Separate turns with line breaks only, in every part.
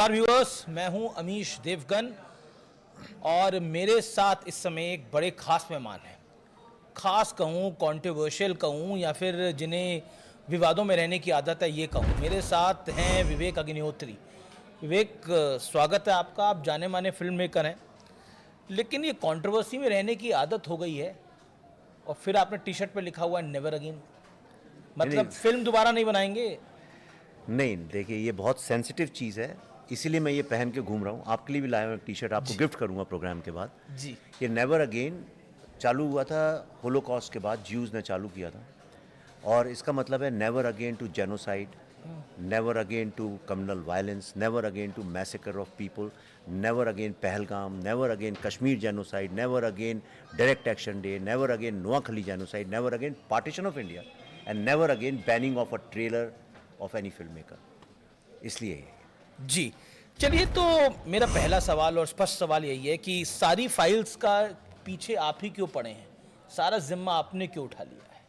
नमस्कार व्यूअर्स, मैं हूं अमीश देवगन और मेरे साथ इस समय एक बड़े खास मेहमान हैं। खास कहूं, कंट्रोवर्शियल कहूं या फिर जिन्हें विवादों में रहने की आदत है ये कहूं। मेरे साथ हैं विवेक अग्निहोत्री। विवेक, स्वागत है आपका। आप जाने माने फिल्म मेकर हैं, लेकिन ये कंट्रोवर्सी में रहने की आदत हो गई है और फिर आपने टी शर्ट पे लिखा हुआ है नेवर अगेन। मतलब फिल्म दोबारा नहीं बनाएंगे?
नहीं, देखिए ये बहुत सेंसिटिव चीज़ है, इसीलिए मैं ये पहन के घूम रहा हूँ। आपके लिए भी लाया हूँ एक टी शर्ट, आपको गिफ्ट करूँगा प्रोग्राम के बाद।
जी।
ये नेवर अगेन चालू हुआ था होलोकॉस्ट के बाद, ज्यूज़ ने चालू किया था, और इसका मतलब है never again to genocide, never again to communal violence, never again to massacre of people, never again Pahalgam, never again Kashmir genocide, never again direct action day, never again Noakhali genocide, never again partition of India and never again banning of a trailer of any film maker. इसलिए
जी, चलिए, तो मेरा पहला सवाल और स्पष्ट सवाल यही है कि सारी फाइल्स का पीछे आप ही क्यों पड़े हैं? सारा जिम्मा आपने क्यों उठा लिया है?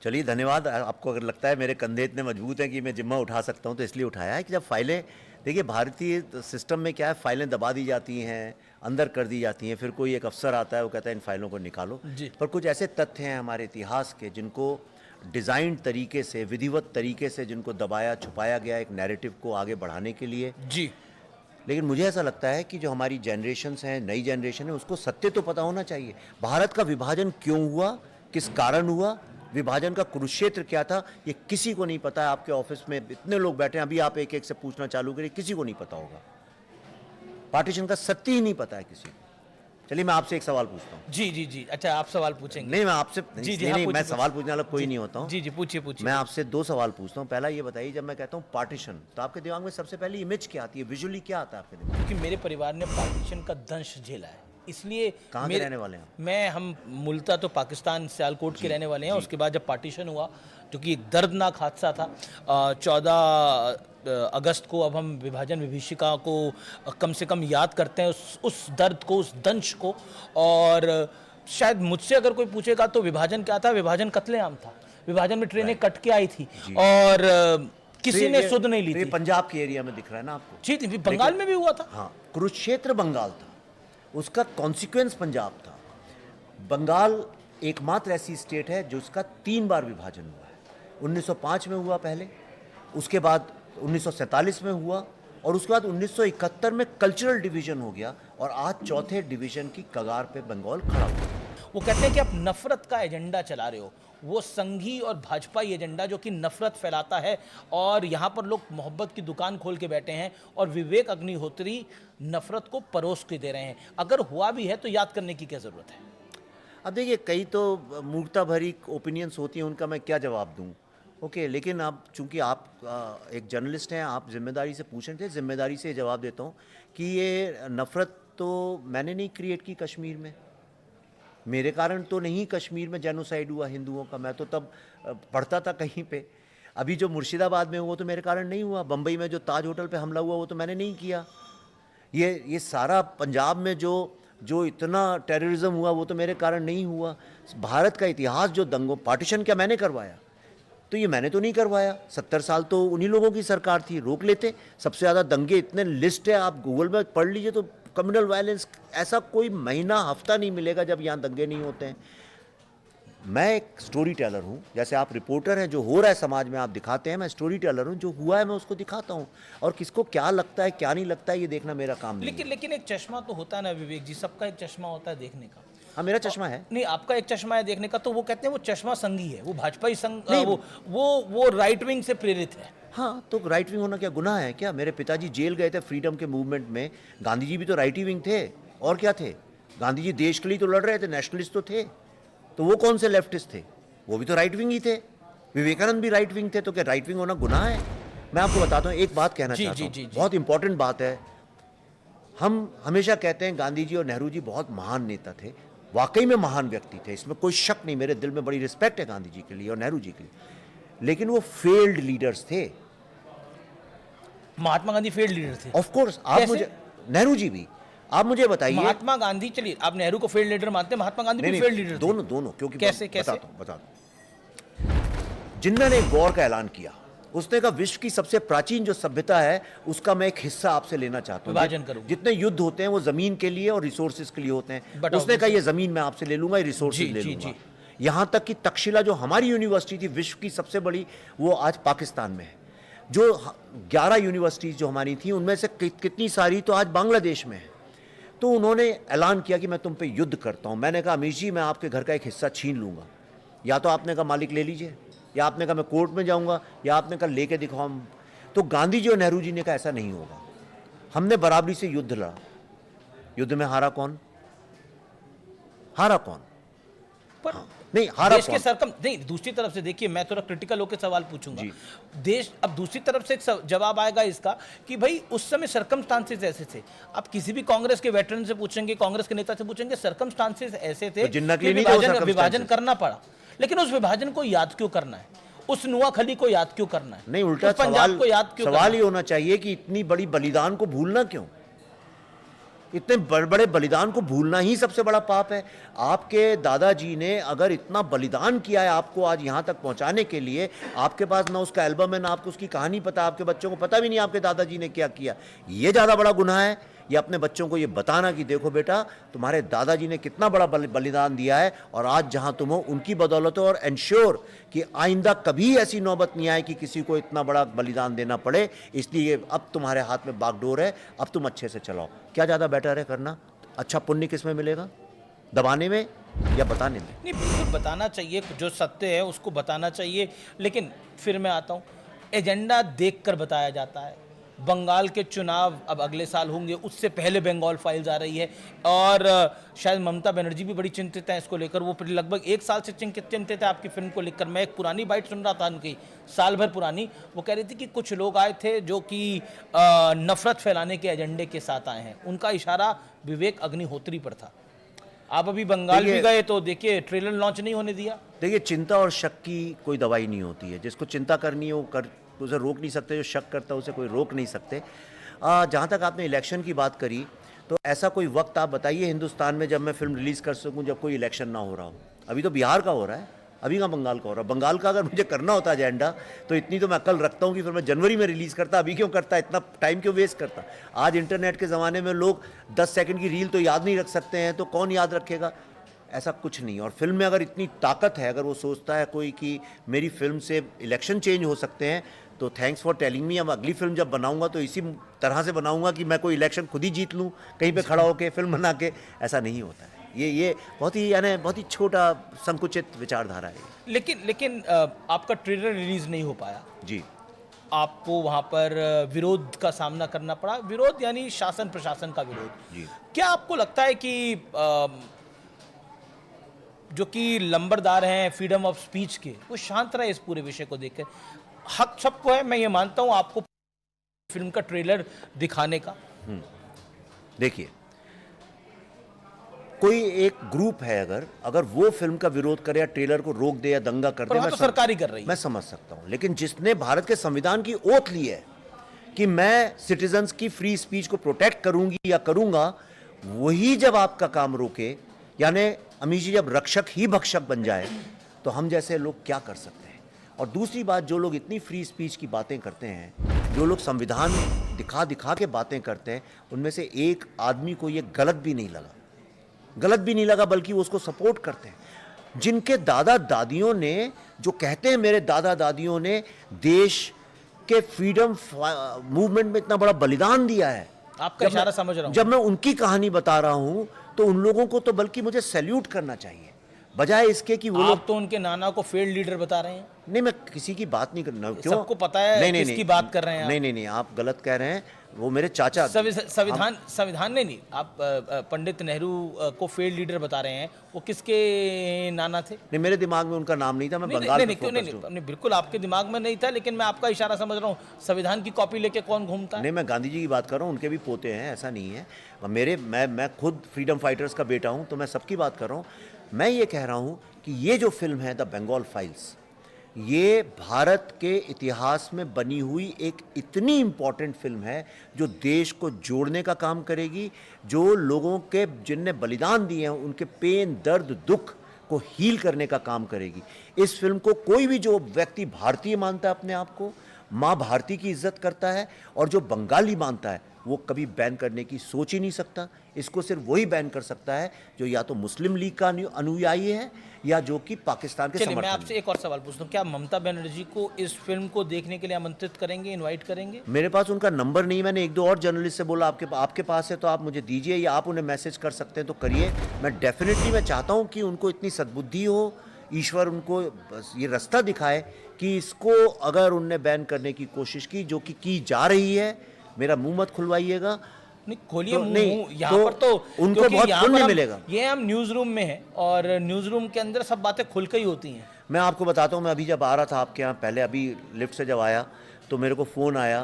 चलिए, धन्यवाद। आपको अगर लगता है मेरे कंधे इतने मजबूत हैं कि मैं जिम्मा उठा सकता हूं, तो इसलिए उठाया है कि जब फाइलें, देखिए भारतीय सिस्टम में क्या है, फाइलें दबा दी जाती हैं, अंदर कर दी जाती हैं, फिर कोई एक अफसर आता है, वो कहता है इन फाइलों को निकालो। पर कुछ ऐसे तथ्य हैं हमारे इतिहास के जिनको डिज़ाइन तरीके से, विधिवत तरीके से जिनको दबाया छुपाया गया एक नैरेटिव को आगे बढ़ाने के लिए।
जी।
लेकिन मुझे ऐसा लगता है कि जो हमारी जनरेशन्स हैं, नई जनरेशन है, उसको सत्य तो पता होना चाहिए। भारत का विभाजन क्यों हुआ, किस कारण हुआ, विभाजन का कुरुक्षेत्र क्या था, ये किसी को नहीं पता है। आपके ऑफिस में इतने लोग बैठे हैं, अभी आप एक एक से पूछना चालू करिए, किसी को नहीं पता होगा। पार्टीशन का सत्य ही नहीं पता है किसी को। चलिए, मैं आपसे एक सवाल पूछता हूँ।
जी जी जी, अच्छा, आप सवाल पूछेंगे?
नहीं, मैं आपसे
जी जी,
नहीं, मैं सवाल पूछने वाला कोई नहीं होता हूँ।
जी जी, पूछिए पूछिए।
मैं आपसे दो सवाल पूछता हूँ। पहला ये बताइए, जब मैं कहता हूँ पार्टीशन, तो आपके दिमाग में सबसे पहली इमेज क्या आती है, विजुअली क्या आता है आपके दिमाग में?
क्योंकि मेरे परिवार ने पार्टीशन का दंश झेला है, इसलिए।
कहाँ के रहने वाले हैं आप?
हम मूलतः तो पाकिस्तान सियालकोट के रहने वाले हैं। उसके बाद जब पार्टीशन हुआ, जो कि एक दर्दनाक हादसा था, 14 अगस्त को, अब हम विभाजन विभीषिका को कम से कम याद करते हैं, उस दर्द को, उस दंश को। और शायद मुझसे अगर कोई पूछेगा तो विभाजन क्या था? विभाजन कत्लेआम था। विभाजन में ट्रेनें कट के आई थी और किसी ने सुध नहीं ली थी।
पंजाब के एरिया में दिख रहा है ना आपको?
जी, बंगाल में भी हुआ था।
हाँ, कुरुक्षेत्र बंगाल था, उसका कॉन्सिक्वेंस पंजाब था। बंगाल एकमात्र ऐसी स्टेट है जो उसका 3 बार विभाजन हुआ है। 1905 में हुआ पहले, उसके बाद 1947 में हुआ, और उसके बाद 1971 में कल्चरल डिवीजन हो गया, और आज चौथे डिवीजन की कगार पे बंगाल खड़ा हुआ।
वो कहते हैं कि आप नफरत का एजेंडा चला रहे हो, वो संघी और भाजपाई एजेंडा जो कि नफरत फैलाता है, और यहाँ पर लोग मोहब्बत की दुकान खोल के बैठे हैं और विवेक अग्निहोत्री नफरत को परोस के दे रहे हैं। अगर हुआ भी है तो याद करने की क्या ज़रूरत है?
अब देखिए, कई तो मूर्खता भरी ओपिनियंस होती हैं, उनका मैं क्या जवाब दूं? ओके, लेकिन अब चूंकि आप एक जर्नलिस्ट हैं, आप जिम्मेदारी से पूछ रहे थे, जिम्मेदारी से जवाब देता हूं कि ये नफ़रत तो मैंने नहीं क्रिएट की कश्मीर में। मेरे कारण तो नहीं कश्मीर में जेनोसाइड हुआ हिंदुओं का, मैं तो तब पढ़ता था कहीं पे। अभी जो मुर्शिदाबाद में हुआ तो मेरे कारण नहीं हुआ। बम्बई में जो ताज होटल पे हमला हुआ वो तो मैंने नहीं किया। ये सारा पंजाब में जो इतना टेररिज्म हुआ वो तो मेरे कारण नहीं हुआ। भारत का इतिहास जो दंगों, पार्टीशन क्या मैंने करवाया? तो ये मैंने तो नहीं करवाया। 70 साल तो उन्हीं लोगों की सरकार थी, रोक लेते। सबसे ज़्यादा दंगे, इतने लिस्ट है, आप गूगल में पढ़ लीजिए तो कम्युनल वायलेंस, ऐसा कोई महीना हफ्ता नहीं मिलेगा जब यहाँ दंगे नहीं होते हैं। मैं एक स्टोरी टेलर हूँ, जैसे आप रिपोर्टर हैं, जो हो रहा है समाज में आप दिखाते हैं। मैं स्टोरी टेलर हूँ, जो हुआ है मैं उसको दिखाता हूँ, और किसको क्या लगता है क्या नहीं लगता है ये देखना मेरा काम नहीं है।
लेकिन एक चश्मा तो होता है ना विवेक जी, सबका एक चश्मा होता है देखने का।
हाँ, मेरा चश्मा है।
नहीं, आपका एक चश्मा है देखने का, तो वो कहते हैं वो चश्मा संघी है, वो भाजपाई संघ, वो राइट विंग से प्रेरित है।
हाँ, तो राइट विंग होना क्या गुनाह है क्या? मेरे पिताजी जेल गए थे फ्रीडम के मूवमेंट में, गांधी जी भी तो राइट विंग थे, और क्या थे? गांधी जी देश के लिए तो लड़ रहे थे, नेशनलिस्ट तो थे। तो वो कौन से लेफ्टिस्ट थे? वो भी तो राइट विंग ही थे। विवेकानंद भी राइट विंग थे, तो क्या राइट विंग होना गुनाह है? मैं आपको बताता हूँ, एक बात कहना चाहता हूँ, बहुत इंपॉर्टेंट बात है। हम हमेशा कहते हैं गांधी जी और नेहरू जी बहुत महान नेता थे, वाकई में महान व्यक्ति थे, इसमें कोई शक नहीं। मेरे दिल में बड़ी रिस्पेक्ट है गांधी जी के लिए और नेहरू जी के लिए, लेकिन वो फेल्ड लीडर्स थे।
महात्मा गांधी फेल्ड लीडर थे?
Of course. आप मुझे, नेहरू जी भी, आप मुझे बताइए।
महात्मा गांधी, चलिए आप नेहरू को फेल्ड लीडर मानते हैं, महात्मा गांधी भी फेल्ड लीडर थे?
दोनों, क्योंकि
कैसे?
बताता हूं। जिन्ना ने वॉर का ऐलान किया, उसने कहा विश्व की सबसे प्राचीन जो सभ्यता है उसका मैं एक हिस्सा आपसे लेना चाहता हूँ।
विभाजन करूंगा।
जितने युद्ध होते हैं वो जमीन के लिए और रिसोर्सेज के लिए होते हैं।
But
उसने कहा ये जमीन मैं आपसे ले लूंगा, ये रिसोर्सेज ले लूंगा। यहां तक कि तक्षशिला जो हमारी यूनिवर्सिटी थी विश्व की सबसे बड़ी, वो आज पाकिस्तान में है। जो 11 यूनिवर्सिटीज जो हमारी थी उनमें से कितनी सारी तो आज बांग्लादेश में है। तो उन्होंने ऐलान किया कि मैं तुम पे युद्ध करता हूं। मैंने कहा अमीश जी मैं आपके घर का एक हिस्सा छीन लूंगा, या तो आपने कहा मालिक ले लीजिए, या आपने कहा मैं कोर्ट में जाऊंगा, या आपने कहा लेके दिखाओ। तो गांधी जी और नेहरू जी ने कहा ऐसा नहीं होगा। हमने बराबरी से युद्ध लड़ा। युद्ध में हारा कौन? हारा कौन?
पर
नहीं हारा
देश के
कौन?
सरकम नहीं, दूसरी तरफ से देखिए, मैं थोड़ा क्रिटिकल होकर सवाल पूछूंगा। देश, अब दूसरी तरफ से एक जवाब आएगा इसका कि भाई उस समय सरकमस्टांसेस ऐसे थे। आप किसी भी कांग्रेस के वेटरन से पूछेंगे, कांग्रेस के नेता से पूछेंगे, सरकमस्टांसेस ऐसे थे कि विभाजन करना पड़ा। लेकिन उस विभाजन को याद क्यों करना है? उस नुआखली को याद क्यों करना है?
नहीं, उल्टा
पंजाब को याद क्यों?
सवाल ही होना चाहिए कि इतनी बड़ी बलिदान को भूलना क्यों? इतने बड़े बड़े बलिदान को भूलना ही सबसे बड़ा पाप है। आपके दादाजी ने अगर इतना बलिदान किया है आपको आज यहां तक पहुंचाने के लिए, आपके पास ना उसका एल्बम है, ना आपको उसकी कहानी पता, आपके बच्चों को पता भी नहीं आपके दादाजी ने क्या किया। ये ज्यादा बड़ा गुनाह है ये अपने बच्चों को ये बताना कि देखो बेटा तुम्हारे दादाजी ने कितना बड़ा बलिदान दिया है और आज जहां तुम हो उनकी बदौलत हो। और एंश्योर कि आइंदा कभी ऐसी नौबत नहीं आए कि किसी को इतना बड़ा बलिदान देना पड़े। इसलिए अब तुम्हारे हाथ में बागडोर है, अब तुम अच्छे से चलाओ। क्या ज़्यादा बेटर है करना? अच्छा पुण्य किस में मिलेगा? दबाने में या बताने में?
नहीं, बिल्कुल बताना चाहिए, जो सत्य है उसको बताना चाहिए। लेकिन फिर मैं आता हूँ, एजेंडा देखकर बताया जाता है। बंगाल के चुनाव अब अगले साल होंगे, उससे पहले बंगाल फाइल्स आ रही है और शायद ममता बनर्जी भी बड़ी चिंतित है इसको लेकर। वो लगभग 1 साल से चिंतित है आपकी फिल्म को लेकर। मैं एक पुरानी बाइट सुन रहा था उनकी, साल भर पुरानी। वो कह रही थी कि कुछ लोग आए थे जो कि नफरत फैलाने के एजेंडे के साथ आए हैं। उनका इशारा विवेक अग्निहोत्री पर था। आप अभी बंगाल भी गए तो देखिए ट्रेलर लॉन्च नहीं होने दिया।
देखिए चिंता और शक की कोई दवाई नहीं होती है। जिसको चिंता करनी हो कर, उसे रोक नहीं सकते। जो शक करता है उसे कोई रोक नहीं सकते। जहाँ तक आपने इलेक्शन की बात करी, तो ऐसा कोई वक्त आप बताइए हिंदुस्तान में जब मैं फिल्म रिलीज़ कर सकूं जब कोई इलेक्शन ना हो रहा हो। अभी तो बिहार का हो रहा है, अभी का बंगाल का हो रहा है। बंगाल का अगर मुझे करना होता एजेंडा तो इतनी तो मैं अक्ल रखता हूँ कि फिर मैं जनवरी में रिलीज़ करता। अभी क्यों करता? इतना टाइम क्यों वेस्ट करता? आज इंटरनेट के ज़माने में लोग 10 सेकंड की रील तो याद नहीं रख सकते हैं, तो कौन याद रखेगा? ऐसा कुछ नहीं। और फिल्म में अगर इतनी ताकत है, अगर वो सोचता है कोई कि मेरी फिल्म से इलेक्शन चेंज हो सकते हैं, तो थैंक्स फॉर टेलिंग मी। अब अगली फिल्म जब बनाऊंगा तो इसी तरह से बनाऊंगा कि मैं कोई इलेक्शन खुद ही जीत लूं कहीं पे खड़ा होकर फिल्म बना के। ऐसा नहीं होता है। ये बहुत ही यानी बहुत ही छोटा संकुचित विचारधारा है।
लेकिन आपका ट्रेलर रिलीज नहीं हो पाया
जी।
आपको वहां पर विरोध का सामना करना पड़ा। विरोध यानी शासन प्रशासन का विरोध
जी।
क्या आपको लगता है कि जो कि लंबरदार हैं फ्रीडम ऑफ स्पीच के, वो शांत रहे इस पूरे विषय को देखकर? हक सबको है, मैं ये मानता हूं, आपको फिल्म का ट्रेलर दिखाने का।
देखिए कोई एक ग्रुप है, अगर वो फिल्म का विरोध करे या ट्रेलर को रोक दे या दंगा कर दे,
तो सरकार ही कर रही है,
मैं समझ सकता हूं। लेकिन जिसने भारत के संविधान की ओथ ली है कि मैं सिटीजन्स की फ्री स्पीच को प्रोटेक्ट करूंगी या करूंगा, वही जब आपका काम रोके, यानी अमीश जी जब रक्षक ही भक्षक बन जाए, तो हम जैसे लोग क्या कर सकते हैं? और दूसरी बात, जो लोग इतनी फ्री स्पीच की बातें करते हैं, जो लोग संविधान दिखा के बातें करते हैं, उनमें से एक आदमी को ये गलत भी नहीं लगा, बल्कि वो उसको सपोर्ट करते हैं। जिनके दादा दादियों ने, जो कहते हैं मेरे दादा दादियों ने देश के फ्रीडम मूवमेंट में इतना बड़ा बलिदान दिया है,
आपका इशारा समझ रहा हूं।
जब मैं उनकी कहानी बता रहा हूं तो उन लोगों को तो बल्कि मुझे सैल्यूट करना चाहिए, बजाय इसके कि वो
आप तो उनके नाना को फेल्ड लीडर बता रहे हैं।
नहीं, मैं किसी की बात नहीं कर रहा। क्यों?
सबको पता है किसकी बात कर रहे हैं आप।
नहीं, आप गलत कह रहे हैं। वो मेरे चाचा
संविधान नहीं, आप पंडित नेहरू को फेल्ड लीडर बता रहे हैं। वो किसके नाना थे?
नहीं, मेरे दिमाग में उनका नाम नहीं था। मैं बंगाल
नहीं, बिल्कुल आपके दिमाग में नहीं था, लेकिन मैं आपका इशारा समझ रहा हूँ। संविधान की कॉपी लेके कौन घूमता है?
नहीं, मैं गांधी जी की बात कर रहा हूँ। उनके भी पोते हैं, ऐसा नहीं है। मैं खुद फ्रीडम फाइटर्स का बेटा हूँ, तो मैं सबकी बात कर रहा हूँ। मैं ये कह रहा हूँ कि ये जो फिल्म है द बंगाल फाइल्स, ये भारत के इतिहास में बनी हुई एक इतनी इम्पॉर्टेंट फिल्म है जो देश को जोड़ने का काम करेगी, जो लोगों के जिनने बलिदान दिए हैं उनके पेन, दर्द, दुख को हील करने का काम करेगी। इस फिल्म को कोई भी जो व्यक्ति भारतीय मानता है अपने आप को, माँ भारती की इज्जत करता है, और जो बंगाली मानता है वो कभी बैन करने की सोच ही नहीं सकता। इसको सिर्फ वही बैन कर सकता है जो या तो मुस्लिम लीग का अनुयायी है या जो कि पाकिस्तान के
चलिए, मैं
समर्थन में।
आपसे एक और सवाल पूछता हूँ, क्या ममता बनर्जी को इस फिल्म को देखने के लिए आमंत्रित करेंगे, इनवाइट करेंगे?
मेरे पास उनका नंबर नहीं, मैंने एक दो और जर्नलिस्ट से बोला आपके पास है तो आप मुझे दीजिए, या आप उन्हें मैसेज कर सकते हैं तो करिए। मैं डेफिनेटली मैं चाहता हूं कि उनको इतनी सद्बुद्धि हो, ईश्वर उनको बस ये रास्ता दिखाए कि इसको अगर उनने बैन करने की कोशिश की जा रही है, मेरा मुंह मत खुलवाइएगा।
नहीं, खोलिए
तो
मुंह।
नहीं,
यहाँ
तो
पर तो
उनको
क्योंकि
बहुत
यहाँ पर
पुण्य
हम-
मिलेगा।
ये हम न्यूज़ रूम में हैं और न्यूज़ रूम के अंदर सब बातें खुल के ही होती हैं।
मैं आपको बताता हूँ, मैं अभी जब आ रहा था आपके यहाँ, पहले अभी लिफ्ट से जब आया तो मेरे को फ़ोन आया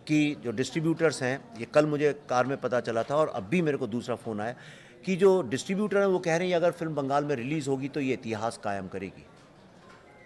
कि जो डिस्ट्रीब्यूटर्स हैं, ये कल मुझे कार में पता चला था और अब भी मेरे को दूसरा फ़ोन आया कि जो डिस्ट्रीब्यूटर हैं वो कह रहे हैं अगर फिल्म बंगाल में रिलीज़ होगी तो ये इतिहास कायम करेगी,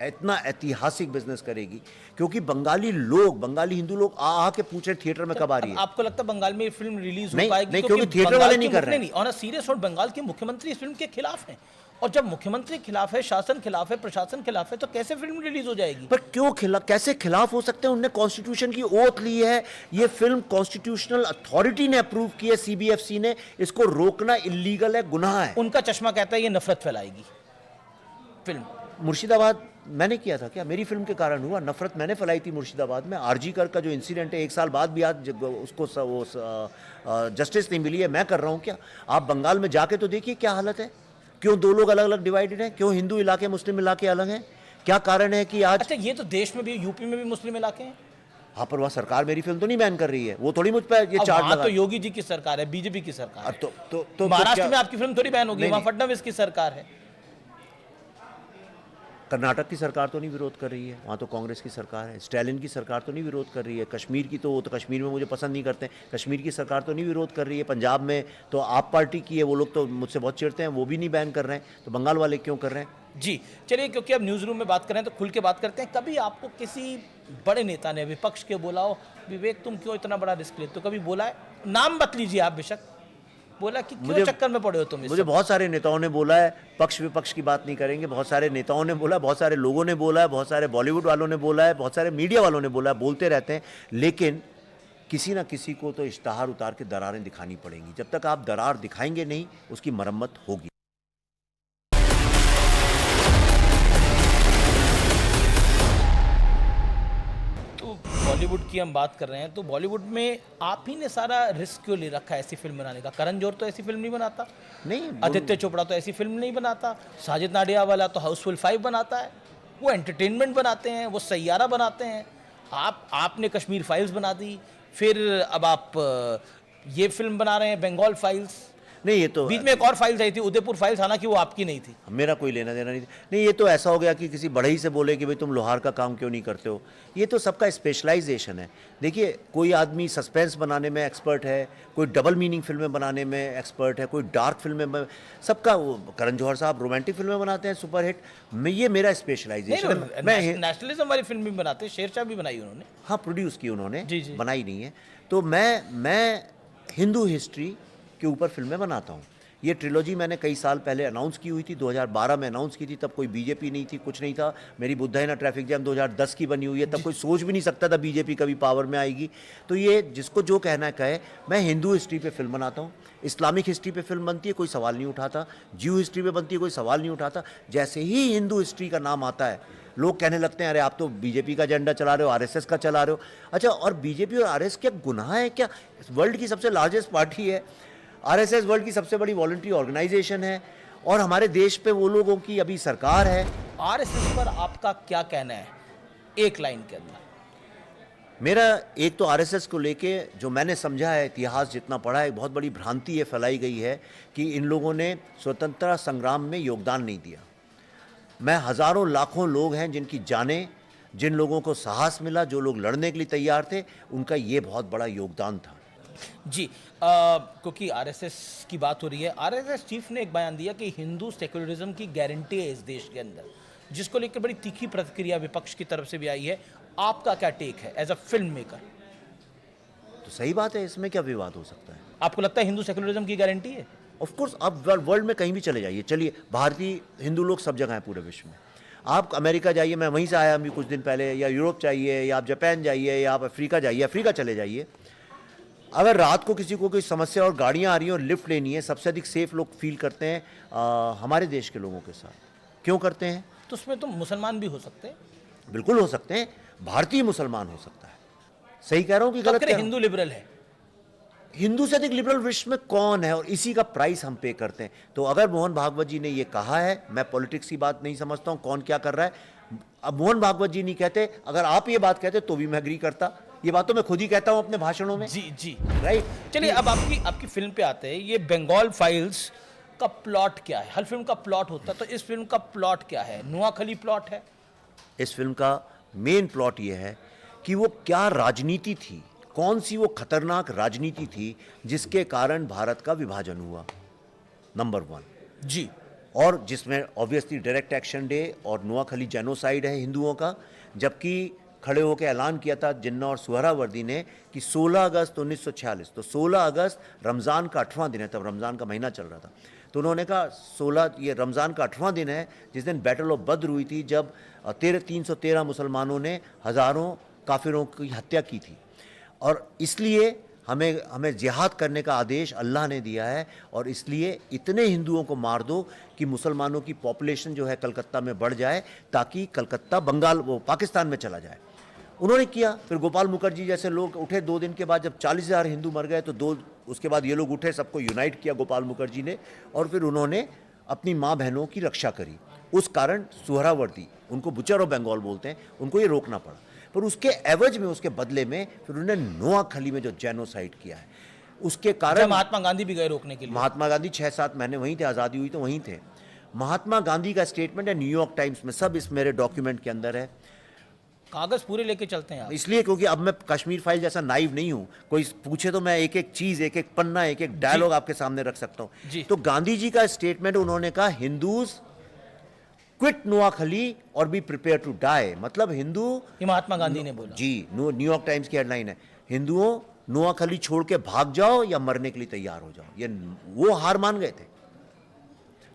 इतना ऐतिहासिक बिजनेस करेगी, क्योंकि बंगाली हिंदू लोग आ के पूछ रहे थिएटर में कब आ रही है।
आपको लगता है बंगाल में ये फिल्म रिलीज हो
नहीं,
पाएगी?
नहीं, क्योंकि थिएटर
बंगाल
वाले
के
नहीं कर रहे हैं।
नहीं, on a serious note, Bengal के मुख्यमंत्री इस फिल्म के खिलाफ हैं, और जब मुख्यमंत्री खिलाफ है, शासन खिलाफ है, प्रशासन खिलाफ है, तो कैसे फिल्म रिलीज हो जाएगी?
पर क्यों कैसे खिलाफ हो सकते हैं? उनने कॉन्स्टिट्यूशन की ओथ ली है, ये फिल्म कॉन्स्टिट्यूशनल अथॉरिटी ने अप्रूव की है, सीबीएफसी ने, इसको रोकना इलीगल है, गुनाह है।
उनका चश्मा कहता है ये नफरत फैलाएगी फिल्म।
मुर्शिदाबाद मैंने किया था क्या? मेरी फिल्म के कारण हुआ? नफरत मैंने फैलाई थी मुर्शिदाबाद में। आरजी कर का जो इंसिडेंट है, 1 साल बाद भी आज उसको जस्टिस नहीं मिली है, मैं कर रहा हूँ क्या? आप बंगाल में जाके तो देखिए क्या हालत है। क्यों 2 लोग अलग अलग डिवाइडेड हैं? क्यों हिंदू इलाके मुस्लिम इलाके अलग हैं? क्या कारण है कि आज?
अच्छा, ये तो देश में भी, यूपी में भी मुस्लिम इलाके हैं।
हाँ, पर वहाँ सरकार मेरी फिल्म तो नहीं बैन कर रही है, वो थोड़ी मुझ पर ये
अब
चार्ज
वहाँ
लगा।
तो योगी जी की सरकार है, बीजेपी की सरकार है।
तो
महाराष्ट्र
क्या-
में आपकी फिल्म थोड़ी बैन होगी,
नहीं,
वहाँ
नहीं।
फडणवीस की सरकार है।
कर्नाटक की सरकार तो नहीं विरोध कर रही है, वहाँ तो कांग्रेस की सरकार है। स्टालिन की सरकार तो नहीं विरोध कर रही है। कश्मीर की तो कश्मीर में मुझे पसंद नहीं करते, कश्मीर की सरकार तो नहीं विरोध कर रही है। पंजाब में तो आप पार्टी की है, वो लोग तो मुझसे बहुत चिढ़ते हैं, वो भी नहीं बैन कर रहे हैं, तो बंगाल वाले क्यों कर रहे हैं?
जी चलिए, क्योंकि अब न्यूज़ रूम में बात करें तो खुल के बात करते हैं। कभी आपको किसी बड़े नेता ने, विपक्ष के, बोला हो विवेक तुम क्यों इतना बड़ा रिस्क लेते हो? कभी बोला है? नाम बत लीजिए आप, बेशक, बोला कि क्यों चक्कर में पड़े हो तुम?
मुझे बहुत सारे नेताओं ने बोला है, पक्ष विपक्ष की बात नहीं करेंगे, बहुत सारे नेताओं ने बोला, बहुत सारे लोगों ने बोला है, बहुत सारे बॉलीवुड वालों ने बोला है, बहुत सारे मीडिया वालों ने बोला है, बोलते रहते हैं, लेकिन किसी ना किसी को तो इश्तहार उतार के दरारें दिखानी पड़ेंगी। जब तक आप दरार दिखाएंगे नहीं, उसकी मरम्मत होगी।
तो बॉलीवुड की हम बात कर रहे हैं, तो बॉलीवुड में आप ही ने सारा रिस्क क्यों ले रखा है ऐसी फिल्म बनाने का? करण जौहर तो ऐसी फिल्म नहीं बनाता,
नहीं,
आदित्य चोपड़ा तो ऐसी फिल्म नहीं बनाता, साजिद नाडियावाला तो हाउसफुल 5 बनाता है, वो एंटरटेनमेंट बनाते हैं, वो सैयारा बनाते हैं। आपने कश्मीर फाइल्स बना दी, फिर अब आप ये फिल्म बना रहे हैं बंगाल फाइल्स।
नहीं, ये तो
बीच में एक और फाइल्स आई थी, उदयपुर फाइल्स, हालांकि वो आपकी नहीं थी।
मेरा कोई लेना देना नहीं। नहीं, ये तो ऐसा हो गया कि किसी बढ़ई से बोले कि भाई तुम लोहार का काम क्यों नहीं करते हो। ये तो सबका स्पेशलाइजेशन है। देखिए, कोई आदमी सस्पेंस बनाने में एक्सपर्ट है, कोई डबल मीनिंग फिल्में बनाने में एक्सपर्ट है, कोई डार्क फिल्में में, सबका। वो करण जौहर साहब रोमांटिक फिल्में बनाते हैं सुपरहिट, ये मेरा स्पेशलाइजेशन है। मैं
नेशनलिज्म वाली फिल्म भी बनाते हैं, शेरशाह भी बनाई उन्होंने।
हाँ, प्रोड्यूस की उन्होंने,
जी, जी।
बनाई नहीं है। तो मैं हिंदू हिस्ट्री के ऊपर फिल्में बनाता हूँ। ये ट्रिलॉजी मैंने कई साल पहले अनाउंस की हुई थी, 2012 में अनाउंस की थी। तब कोई बीजेपी नहीं थी, कुछ नहीं था। मेरी बुद्धाइना ट्रैफिक जैम 2010 की बनी हुई है, तब कोई सोच भी नहीं सकता था बीजेपी कभी पावर में आएगी। तो ये जिसको जो कहना है कहे। मैं हिंदू हिस्ट्री पे फिल्म बनाता हूँ, इस्लामिक हिस्ट्री पे फिल्म बनती है, कोई सवाल नहीं उठाता। ज्यू हिस्ट्री पे बनती है, कोई सवाल नहीं उठाता। जैसे ही हिंदू हिस्ट्री का नाम आता है, लोग कहने लगते हैं अरे आप तो बीजेपी का एजेंडा चला रहे हो, आरएसएस का चला रहे हो। अच्छा, और बीजेपी और आरएसएस क्या गुनाह है क्या? वर्ल्ड की सबसे लार्जेस्ट पार्टी है आरएसएस, वर्ल्ड की सबसे बड़ी वॉलंटरी ऑर्गेनाइजेशन है, और हमारे देश पे वो लोगों की अभी सरकार है।
आरएसएस पर आपका क्या कहना है, एक लाइन के अंदर?
मेरा एक तो आरएसएस को लेके जो मैंने समझा है, इतिहास जितना पढ़ा है, बहुत बड़ी भ्रांति ये फैलाई गई है कि इन लोगों ने स्वतंत्रता संग्राम में योगदान नहीं दिया। मैं हज़ारों लाखों लोग हैं जिनकी जानें, जिन लोगों को साहस मिला, जो लोग लड़ने के लिए तैयार थे, उनका ये बहुत बड़ा योगदान था।
जी, क्योंकि आरएसएस की बात हो रही है, आरएसएस चीफ ने एक बयान दिया कि हिंदू सेक्युलरिज्म की गारंटी है इस देश के अंदर, जिसको लेकर बड़ी तीखी प्रतिक्रिया विपक्ष की तरफ से भी आई है। आपका क्या टेक है एज अ फिल्म मेकर?
तो सही बात है, इसमें क्या विवाद हो सकता है?
आपको लगता है हिंदू सेक्युलरिज्म की गारंटी है?
ऑफ कोर्स, आप वर्ल्ड में कहीं भी चले जाइए, चलिए, भारतीय हिंदू लोग सब जगह हैं पूरे विश्व में। आप अमेरिका जाइए, मैं वहीं से आया अभी कुछ दिन पहले, या यूरोप जाइए, या आप जापान जाइए, या आप अफ्रीका जाइए, अफ्रीका चले जाइए, अगर रात को किसी को कोई समस्या और गाड़ियाँ आ रही हैं और लिफ्ट लेनी है, सबसे अधिक सेफ लोग फील करते हैं हमारे देश के लोगों के साथ। क्यों करते हैं?
तो उसमें तो मुसलमान भी हो सकते हैं।
बिल्कुल हो सकते हैं, भारतीय मुसलमान हो सकता है। सही कह रहा हूँ कि गलत कह रहा हूं?
हिंदू लिबरल है।
हिंदू से अधिक लिबरल विश्व में कौन है, और इसी का प्राइस हम पे करते हैं। तो अगर मोहन भागवत जी ने ये कहा है, मैं पॉलिटिक्स की बात नहीं समझता हूँ कौन क्या कर रहा है। अब मोहन भागवत जी नहीं कहते, अगर आप ये बात कहते तो भी मैं एग्री करता। ये बात तो मैं खुद ही कहता हूँ अपने भाषणों में।
जी जी।
राइट।
चलिए अब आपकी फिल्म पे आते हैं। ये बंगाल फाइल्स का प्लॉट क्या है? हर फिल्म का प्लॉट होता है, तो इस फिल्म का प्लॉट क्या है? नुआखली प्लॉट है?
इस फिल्म का मेन प्लॉट ये है कि वो क्या राजनीति थी, कौन सी वो खतरनाक राजनीति थी जिसके कारण भारत का विभाजन हुआ, नंबर 1
जी।
और जिसमें ऑब्वियसली डायरेक्ट एक्शन डे और नुआखली जेनोसाइड है हिंदुओं का। जबकि खड़े होकर ऐलान किया था जिन्ना और सुहरावर्दी ने कि 16 अगस्त 1946, तो 16 अगस्त रमज़ान का 8वां दिन है, तब रमज़ान का महीना चल रहा था। तो उन्होंने कहा 16 ये रमज़ान का 8वां दिन है जिस दिन बैटल ऑफ बद्र हुई थी, जब 313 मुसलमानों ने हज़ारों काफिरों की हत्या की थी। और इसलिए हमें जिहाद करने का आदेश अल्लाह ने दिया है, और इसलिए इतने हिंदुओं को मार दो कि मुसलमानों की पॉपुलेशन जो है कलकत्ता में बढ़ जाए, ताकि कलकत्ता बंगाल वो पाकिस्तान में चला जाए। उन्होंने किया। फिर गोपाल मुखर्जी जैसे लोग उठे 2 दिन के बाद, जब 40,000 हिंदू मर गए, तो उसके बाद ये लोग उठे, सबको यूनाइट किया गोपाल मुखर्जी ने, और फिर उन्होंने अपनी माँ बहनों की रक्षा करी। उस कारण सुहरावर्दी, उनको बुचर ऑफ बंगाल बोलते हैं, उनको ये रोकना पड़ा। पर उसके एवज में, उसके बदले में फिर उन्होंने नोआखली में जो जेनोसाइड किया है, उसके कारण
महात्मा गांधी भी गए रोकने के लिए।
महात्मा गांधी 6-7 महीने वहीं थे, आज़ादी हुई तो वहीं थे। महात्मा गांधी का स्टेटमेंट है न्यूयॉर्क टाइम्स में, सब इस मेरे डॉक्यूमेंट के अंदर है।
कागज पूरे लेके चलते हैं आप।
इसलिए क्योंकि अब मैं कश्मीर फाइल जैसा नाइव नहीं हूं, कोई पूछे तो मैं एक एक चीज, एक एक पन्ना, एक एक डायलॉग आपके सामने रख सकता हूं। तो गांधी जी का स्टेटमेंट, उन्होंने कहा हिंदूज क्विट नोआखली और बी प्रिपेयर टू डाई, मतलब हिंदू,
ये महात्मा गांधी ने बोला
जी। न्यूयॉर्क टाइम्स की हेडलाइन है, हिंदुओं नोआखली छोड़ के भाग जाओ या मरने के लिए तैयार हो जाओ। ये वो हार मान गए थे।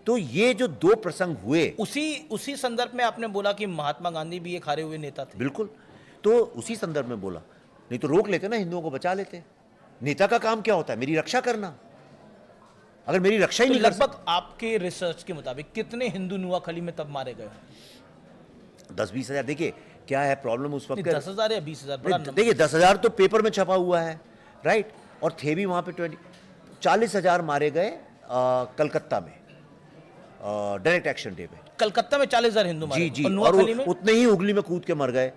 तो ये जो 2 प्रसंग हुए,
उसी संदर्भ में आपने बोला कि महात्मा गांधी भी एक हारे हुए नेता थे।
बिल्कुल, तो उसी संदर्भ में बोला, नहीं तो रोक लेते ना, हिंदुओं को बचा लेते। नेता का काम क्या होता है? मेरी रक्षा करना। अगर मेरी रक्षा ही नहीं कर
लगभग आपके रिसर्च के मुताबिक कितने हिंदू नुआखली में तब मारे गए?
10-20 हजार। देखिए क्या है प्रॉब्लम उस वक्त,
10,000 या 20,000?
देखिए 10,000 तो पेपर में छपा हुआ है, राइट, और थे भी वहां पे 40,000 मारे गए कलकत्ता में डायरेक्ट एक्शन डे पे।
कलकत्ता में 40,000 हिंदू मारे?
जी जी, और उतने ही उगली में कूद के मर गए।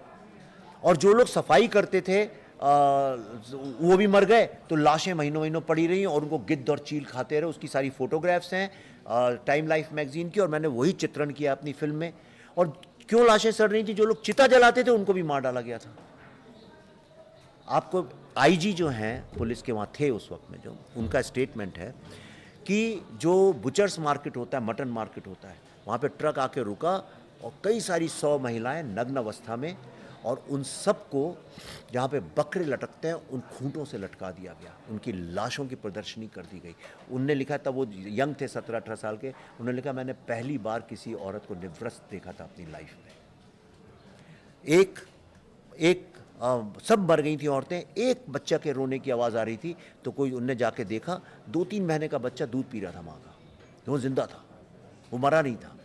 और जो लोग सफाई करते थे वो भी मर गए। तो लाशें महीनों महीनों पड़ी रही और उनको गिद्ध और चील खाते रहे। उसकी सारी फोटोग्राफ्स हैं टाइम लाइफ मैगजीन की, और मैंने वही चित्रण किया अपनी फिल्म में। और क्यों लाशें सड़ रही थी? जो लोग चिता जलाते थे उनको भी मार डाला गया था। आपको आईजी जो हैं पुलिस के वहाँ थे उस वक्त में, जो उनका स्टेटमेंट है कि जो बुचर्स मार्केट होता है, मटन मार्केट होता है, वहाँ पे ट्रक आके रुका और कई सारी 100 महिलाएं नग्न अवस्था में, और उन सबको जहाँ पे बकरे लटकते हैं उन खूंटों से लटका दिया गया। उनकी लाशों की प्रदर्शनी कर दी गई। उनने लिखा, तब वो यंग थे 17-18 साल के, उन्होंने लिखा मैंने पहली बार किसी औरत को निवृत्त देखा था अपनी लाइफ में। एक सब मर गई थी औरतें, एक बच्चा के रोने की आवाज़ आ रही थी, तो कोई उनने जाके देखा 2-3 महीने का बच्चा दूध पी रहा था माँ का, वो जिंदा था, वो मरा नहीं था।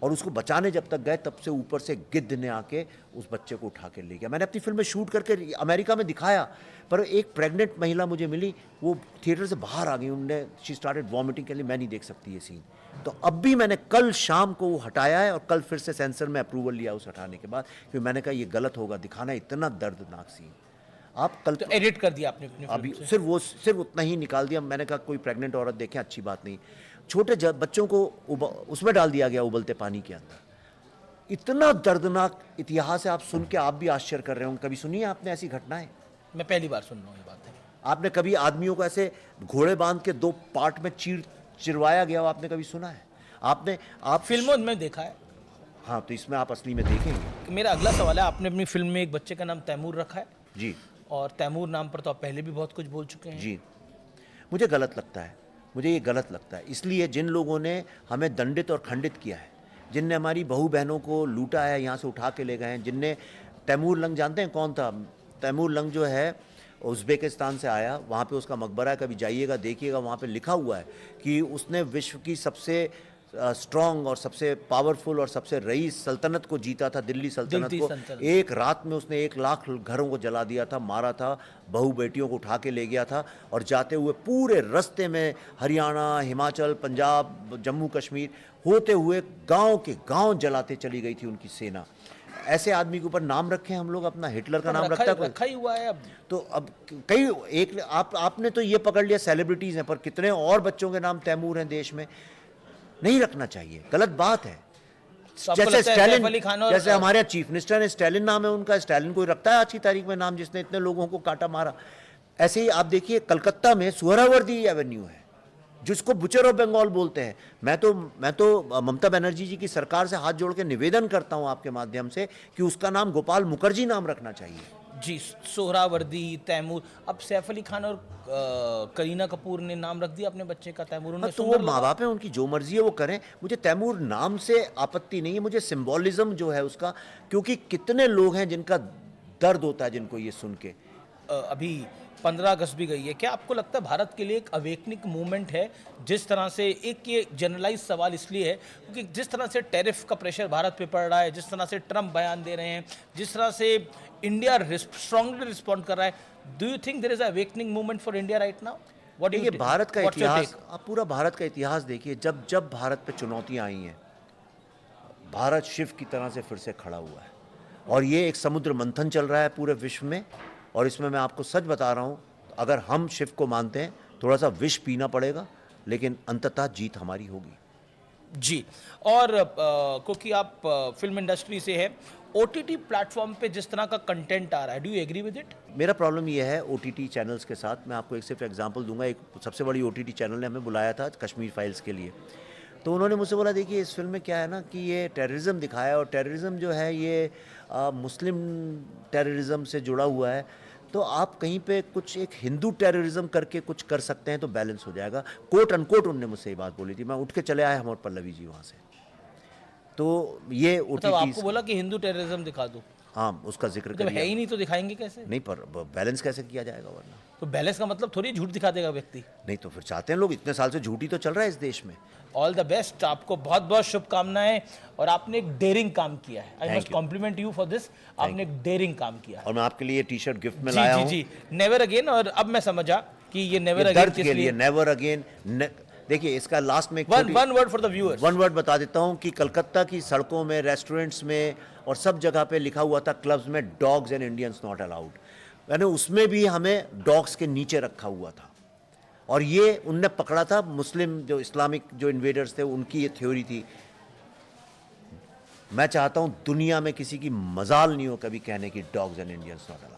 और उसको बचाने जब तक गए तब से ऊपर से गिद्ध ने आके उस बच्चे को उठा के ले गया। मैंने अपनी फिल्म में शूट करके अमेरिका में दिखाया, पर एक प्रेग्नेंट महिला मुझे मिली, वो थिएटर से बाहर आ गई, उन्होंने शी स्टार्टेड वॉमिटिंग के लिए, मैं नहीं देख सकती ये सीन। तो अब भी मैंने कल शाम को वो हटाया है, और कल फिर से सेंसर में अप्रूवल लिया उस हटाने के बाद, क्योंकि मैंने कहा ये गलत होगा दिखाना इतना दर्दनाक सीन। आप कल
तो एडिट कर दिया आपने अपनी
अभी सिर्फ उतना ही निकाल दिया। मैंने कहा कोई प्रेग्नेंट औरत देखें अच्छी बात नहीं, छोटे बच्चों को उसमें डाल दिया गया उबलते पानी के अंदर। इतना दर्दनाक इतिहास है, आप सुन के आप भी आश्चर्य कर रहे होंगे। कभी सुनी है आपने ऐसी घटनाएं?
मैं पहली बार सुन रहा हूँ ये बात है।
आपने कभी आदमियों को ऐसे घोड़े बांध के 2 पार्ट में चिरवाया गया, आपने कभी सुना है? आप
फिल्मों में देखा है।
हाँ, तो इसमें आप असली में देखेंगे।
मेरा अगला सवाल है, आपने अपनी फिल्म में एक बच्चे का नाम तैमूर रखा है
जी,
और तैमूर नाम पर तो आप पहले भी बहुत कुछ बोल चुके हैं।
जी, मुझे गलत लगता है, मुझे ये गलत लगता है। इसलिए जिन लोगों ने हमें दंडित और खंडित किया है, जिनने हमारी बहू बहनों को लूटा है, यहाँ से उठा के ले गए हैं, जिनने तैमूर लंग, जानते हैं कौन था? तैमूर लंग जो है उज़्बेकिस्तान से आया, वहाँ पे उसका मकबरा है, कभी जाइएगा देखिएगा, वहाँ पे लिखा हुआ है कि उसने विश्व की सबसे स्ट्रॉन्ग और सबसे पावरफुल और सबसे रईस सल्तनत को जीता था, दिल्ली सल्तनत को। एक रात में उसने 1 लाख घरों को जला दिया था, मारा था, बहू बेटियों को उठा के ले गया था, और जाते हुए पूरे रास्ते में हरियाणा, हिमाचल, पंजाब, जम्मू कश्मीर होते हुए गांव के गांव जलाते चली गई थी उनकी सेना। ऐसे आदमी के ऊपर नाम रखे हम लोग, अपना हिटलर का नाम
रखा ही हुआ है अब।
तो अब कई एक आपने तो ये पकड़ लिया सेलिब्रिटीज़ हैं, पर कितने और बच्चों के नाम तैमूर हैं देश में? नहीं रखना चाहिए, गलत बात है। जैसे स्टालिन, जैसे हमारे यहाँ चीफ मिनिस्टर है, स्टालिन नाम है उनका, स्टालिन कोई रखता है आज की तारीख में नाम जिसने इतने लोगों को काटा मारा? ऐसे ही आप देखिए कलकत्ता में सुहरावर्दी एवेन्यू है जिसको बुचर ऑफ बंगाल बोलते हैं। मैं तो ममता बनर्जी जी की सरकार से हाथ जोड़ के निवेदन करता हूं आपके माध्यम से कि उसका नाम गोपाल मुखर्जी नाम रखना चाहिए।
जी, सोहरावर्दी, तैमूर। अब सैफ अली खान और करीना कपूर ने नाम रख दिया अपने बच्चे का तैमूर।
तो वो माँ बाप है, उनकी जो मर्जी है वो करें। मुझे तैमूर नाम से आपत्ति नहीं है, मुझे सिंबॉलिज्म जो है उसका, क्योंकि कितने लोग हैं जिनका दर्द होता है जिनको ये सुन के।
अभी 15 अगस्त भी गई है, क्या आपको लगता है भारत के लिए एक अवेकनिंग मूवमेंट है? जिस तरह से, एक ये जनरलाइज सवाल इसलिए है क्योंकि जिस तरह से टैरिफ का प्रेशर भारत पे पड़ रहा है, जिस तरह से ट्रम्प बयान दे रहे हैं, जिस तरह से इंडिया स्ट्रांगली रिस्पॉन्ड कर रहा है, do you think there is a awakening movement for India right now? What
देखिए भारत का इतिहास, आप पूरा भारत का इतिहास देखिए, जब जब भारत पे चुनौतियां आई हैं, भारत शिव की तरह से फिर से खड़ा हुआ है। और ये एक समुद्र मंथन चल रहा है पूरे विश्व में, और इसमें मैं आपको सच बता रहा हूँ, अगर हम शिव को मानते हैं, थोड़ा सा विष पीना पड़ेगा, लेकिन अंततः जीत हमारी होगी।
जी, और क्योंकि आप फिल्म इंडस्ट्री से है, ओटीटी प्लेटफॉर्म पे जिस तरह का कंटेंट आ रहा है, do you agree with it?
मेरा प्रॉब्लम ये है ओटीटी चैनल्स के साथ, मैं आपको एक सिर्फ एग्जांपल दूंगा। एक सबसे बड़ी ओटीटी चैनल ने हमें बुलाया था कश्मीर फाइल्स के लिए, तो उन्होंने मुझसे बोला देखिए इस फिल्म में क्या है ना कि ये टेररिज्म दिखाया है, और टेररिज्म जो है ये मुस्लिम टेररिज्म से जुड़ा हुआ है, तो आप कहीं पे कुछ एक हिंदू टेररिज्म करके कुछ कर सकते हैं तो बैलेंस हो जाएगा। कोट अनकोट उनने मुझसे ये बात बोली थी। मैं उठ के चले आए हम और पल्लवी जी वहाँ से। तो ये
मतलब आपको बोला कि हिंदू टेररिज्म दिखा दो?
हाँ, उसका जिक्र
जब है ही नहीं तो दिखाएंगे कैसे?
नहीं, पर बैलेंस कैसे किया जाएगा वरना?
तो बैलेंस का मतलब थोड़ी झूठ दिखा देगा व्यक्ति।
नहीं तो फिर चाहते हैं लोग, इतने साल से झूठी तो चल रहा है इस देश में।
ऑल द बेस्ट, आपको बहुत बहुत शुभकामनाएं, और आपने एक डेयरिंग काम किया है। I must compliment you for this. आपने एक डेयरिंग काम किया है,
और मैं आपके लिए टी शर्ट गिफ्ट में लाया हूं।
जी, नेवर अगेन। और अब मैं समझा कि ये नेवर अगेन
के लिए नेवर अगेन। देखिए इसका लास्ट में
one word for the viewers,
one word बता देता हूं कि कलकत्ता की सड़कों में, रेस्टोरेंट्स में और सब जगह पे लिखा हुआ था क्लब्स में dogs and Indians not allowed. यानी उसमें भी हमें डॉग्स के नीचे रखा हुआ था, और ये उनने पकड़ा था, मुस्लिम जो इस्लामिक जो इन्वेडर्स थे उनकी ये थ्योरी थी। मैं चाहता हूं दुनिया में किसी की मजाल नहीं हो कभी कहने की dogs and Indians not allowed.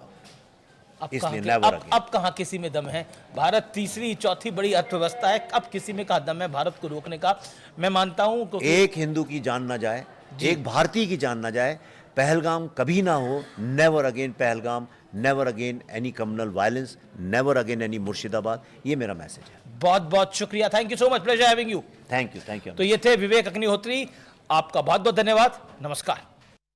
अब कहाँ किसी में दम है? भारत तीसरी चौथी बड़ी अर्थव्यवस्था है, अब किसी में कहा दम है भारत को रोकने का? मैं मानता हूं
एक हिंदू की जान ना जाए, एक भारतीय की जान ना जाए, पहलगाम कभी ना हो, never again Pahalgam, never again any communal violence, never again any Murshidabad. ये मेरा मैसेज है।
बहुत बहुत शुक्रिया, thank you so much, pleasure having you.
Thank you.
तो ये थे विवेक अग्निहोत्री, आपका बहुत बहुत धन्यवाद, नमस्कार।